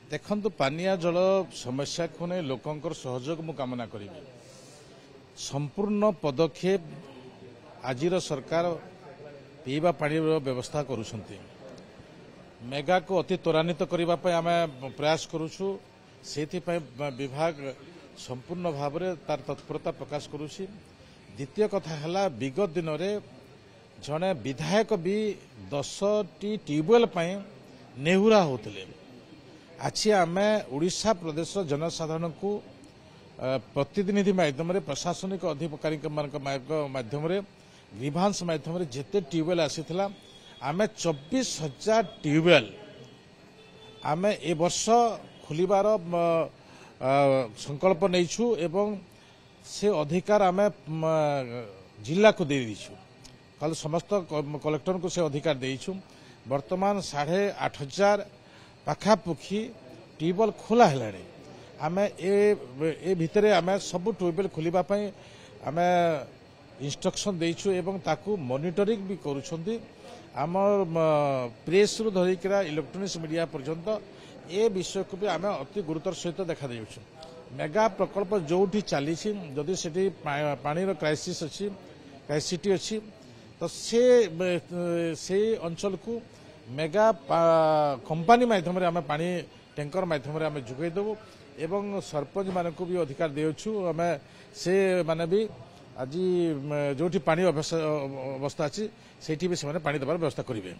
देखु पानिया जल समस्या को नहीं लोकंर सहयोग मु कामना करी संपूर्ण पदक्षेप आज सरकार पीवा पानी व्यवस्था करुछंती मेगा को अति त्वरान्वित करने आम प्रयास करुछु सेथिपाई विभाग संपूर्ण भाव में तार तत्परता प्रकाश करुछि। द्वितीय कथा है विगत दिन में जड़े विधायक भी 10टी ट्यूबवेल नेहुरा होते आज आम ओडिशा प्रदेश जनसाधारण को प्रतिनिधि माध्यम प्रशासनिक अधिकारी माध्यम ग्रीभांस माध्यम जिते ट्यूबवेल आसीथिला आम 24,000 ट्यूबवेल आम ए वर्ष खोलिबार संकल्प नहींछु एवं से अधिकार आम जिला को दे दीछु कल समस्त कलेक्टर को से अधिकार देइछु। वर्तमान 8,500 पाखापुखी ट्यूबवेल खोला है आम ए भितर आम सब ट्यूबवेल खोलिबापई आम इंस्ट्रक्शन देइछु एवं ताकू मॉनिटरिंग भी करूछंती आम प्रेस रु धरिकरा इलेक्ट्रोनिक्स मीडिया पर्यंत ए विषय को भी आम अति गुरुतर सहित देखा देउछु। मेगा प्रकल्प जोठी चली जदि सेठी पानी क्राइसिस अच्छी क्राइसिटी अच्छी तो से अंचल को मेगा कंपनी माध्यम आम पानी टैंकर माध्यम आम जोगे देवु एवं सरपंच मान को भी अधिकार देउछु आम से माने भी आज जोठी पानी अवस्था अच्छी से पानी देवार व्यवस्था करेंगे।